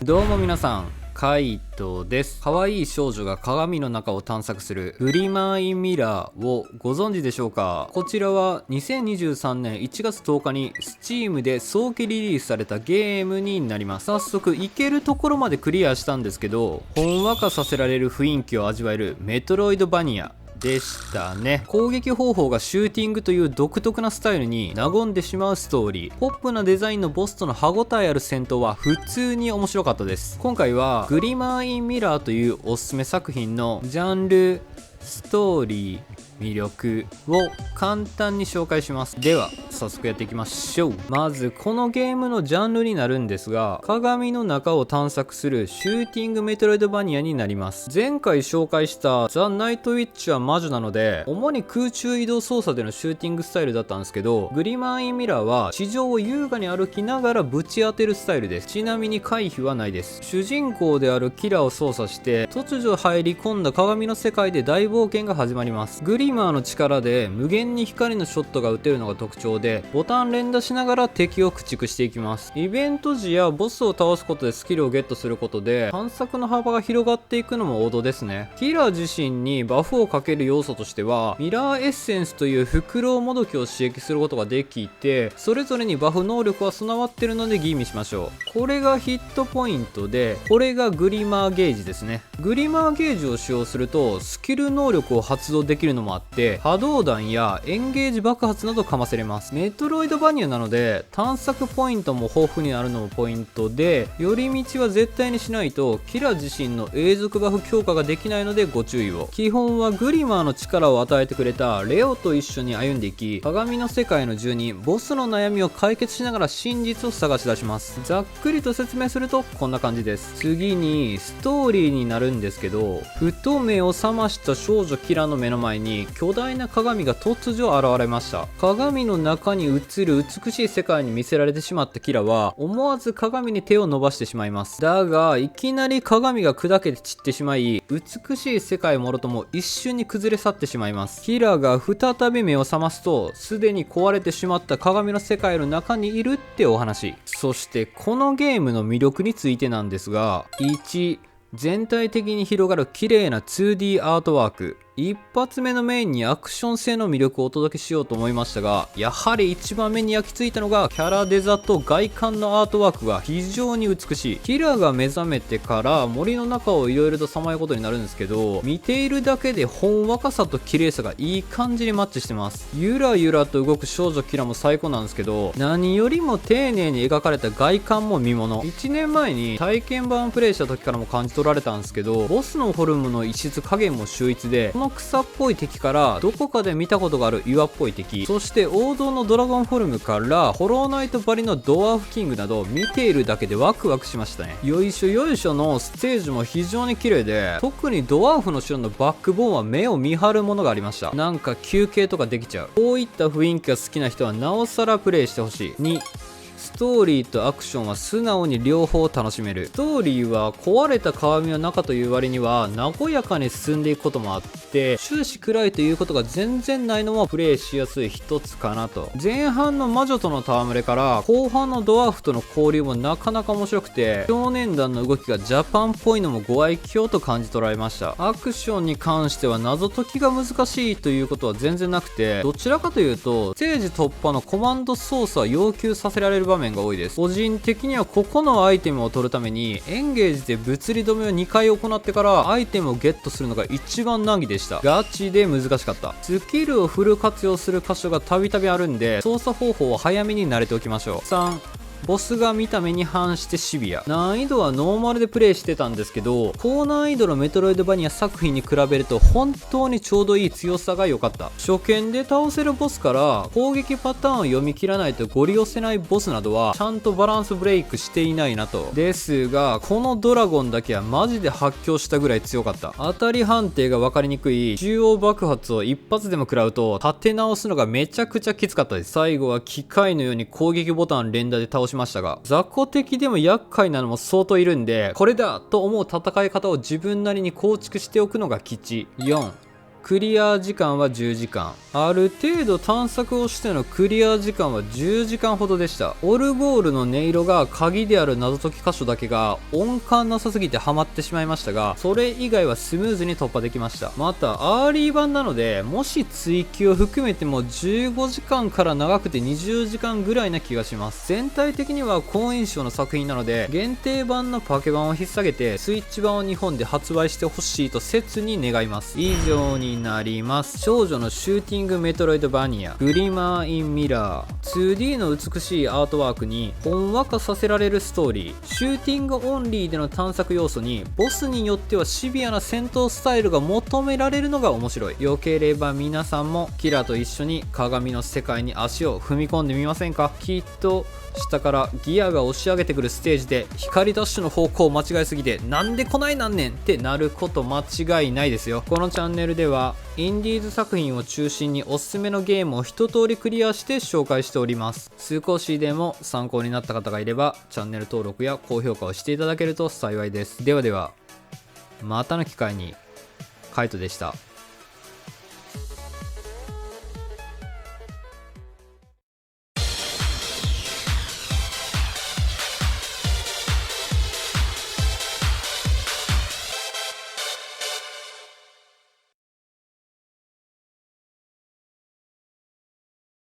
どうも皆さん、カイトです。可愛い少女が鏡の中を探索するグリマーインミラーをご存知でしょうか。こちらは2023年1月10日に Steam で早期リリースされたゲームになります。早速行けるところまでクリアしたんですけど、ほんわかさせられる雰囲気を味わえるメトロイドバニアでしたね。攻撃方法がシューティングという独特なスタイルに和んでしまうストーリー。ポップなデザインのボスとの歯応えある戦闘は普通に面白かったです。今回はグリマーインミラーというおすすめ作品のジャンル、ストーリー、魅力を簡単に紹介します。では早速やっていきましょう。まずこのゲームのジャンルになるんですが、鏡の中を探索するシューティングメトロイドバニアになります。前回紹介したザ・ナイトウィッチは魔女なので、主に空中移動操作でのシューティングスタイルだったんですけど、グリマーインミラーは地上を優雅に歩きながらぶち当てるスタイルです。ちなみに回避はないです。主人公であるキラーを操作して突如入り込んだ鏡の世界で大冒険が始まります。グリマーの力で無限に光のショットが打てるのが特徴で、ボタン連打しながら敵を駆逐していきます。イベント時やボスを倒すことでスキルをゲットすることで探索の幅が広がっていくのも王道ですね。キラー自身にバフをかける要素としては、ミラーエッセンスというフクロウもどきを刺激することができて、それぞれにバフ能力は備わってるので吟味しましょう。これがヒットポイントで、これがグリマーゲージですね。グリマーゲージを使用するとスキル能力を発動できるのもあって、波動弾やエンゲージ爆発などかませれます。メトロイドバニアなので探索ポイントも豊富になるのもポイントで、寄り道は絶対にしないとキラ自身の永続バフ強化ができないのでご注意を。基本はグリマーの力を与えてくれたレオと一緒に歩んでいき、鏡の世界の住人ボスの悩みを解決しながら真実を探し出します。ざっくりと説明するとこんな感じです。次にストーリーになるんですけど、ふと目を覚ました少女キラの目の前に巨大な鏡が突如現れました。鏡の中に映る美しい世界に見せられてしまったキラは思わず鏡に手を伸ばしてしまいます。だがいきなり鏡が砕けて散ってしまい、美しい世界もろとも一瞬に崩れ去ってしまいます。キラが再び目を覚ますと、すでに壊れてしまった鏡の世界の中にいるってお話。そしてこのゲームの魅力についてなんですが、1、全体的に広がる綺麗な 2D アートワーク。一発目のメインにアクション性の魅力をお届けしようと思いましたが、やはり一番目に焼き付いたのがキャラデザと外観のアートワークが非常に美しい。キラが目覚めてから森の中をいろいろとさまようことになるんですけど、見ているだけでほんわかさと綺麗さがいい感じにマッチしてます。ゆらゆらと動く少女キラも最高なんですけど、何よりも丁寧に描かれた外観も見もの。1年前に体験版プレイした時からも感じ取られたんですけど、ボスのフォルムの異質加減も秀逸で、この草っぽい敵からどこかで見たことがある岩っぽい敵、そして王道のドラゴンフォルムからホローナイトばりのドワーフキングなど、見ているだけでワクワクしましたね。よいしょよいしょのステージも非常に綺麗で、特にドワーフの城のバックボーンは目を見張るものがありました。なんか休憩とかできちゃう。こういった雰囲気が好きな人はなおさらプレイしてほしい。2、ストーリーとアクションは素直に両方楽しめる。ストーリーは壊れた鏡の中という割には和やかに進んでいくこともあって、終始暗いということが全然ないのもプレイしやすい一つかなと。前半の魔女との戯れから後半のドワーフとの交流もなかなか面白くて、少年団の動きがジャパンっぽいのもご愛嬌と感じ取られました。アクションに関しては謎解きが難しいということは全然なくて、どちらかというとステージ突破のコマンド操作は要求させられる場面が多いです。個人的にはここのアイテムを取るためにエンゲージで物理止めを2回行ってからアイテムをゲットするのが一番難儀でした。ガチで難しかった。スキルをフル活用する箇所がたびたびあるんで、操作方法を早めに慣れておきましょう。3、ボスが見た目に反してシビア。難易度はノーマルでプレイしてたんですけど、高難易度のメトロイドバニア作品に比べると本当にちょうどいい強さが良かった。初見で倒せるボスから攻撃パターンを読み切らないとゴリ押せないボスなどはちゃんとバランスブレイクしていないなと。ですがこのドラゴンだけはマジで発狂したぐらい強かった。当たり判定が分かりにくい中央爆発を一発でも食らうと立て直すのがめちゃくちゃきつかったです。最後は機械のように攻撃ボタン連打で倒しましたが、雑魚敵でも厄介なのも相当いるんで、これだと思う戦い方を自分なりに構築しておくのが吉。4、クリア時間は10時間。ある程度探索をしてのクリア時間は10時間ほどでした。オルゴールの音色が鍵である謎解き箇所だけが音感なさすぎてハマってしまいましたが、それ以外はスムーズに突破できました。またアーリー版なので、もし追記を含めても15時間から長くて20時間ぐらいな気がします。全体的には好印象の作品なので、限定版のパケ版を引っ提げてスイッチ版を日本で発売してほしいと切に願います。以上になります。少女のシューティングメトロイドバニアグリマー・イン・ミラー。 2D の美しいアートワークにほんわかさせられるストーリー、シューティングオンリーでの探索要素にボスによってはシビアな戦闘スタイルが求められるのが面白い。よければ皆さんもキラと一緒に鏡の世界に足を踏み込んでみませんか。きっと下からギアが押し上げてくるステージで光ダッシュの方向を間違えすぎてなんで来ないなんねんってなること間違いないですよ。このチャンネルではインディーズ作品を中心におすすめのゲームを一通りクリアして紹介しております。少しでも参考になった方がいればチャンネル登録や高評価をしていただけると幸いです。ではではまたの機会に。カイトでした。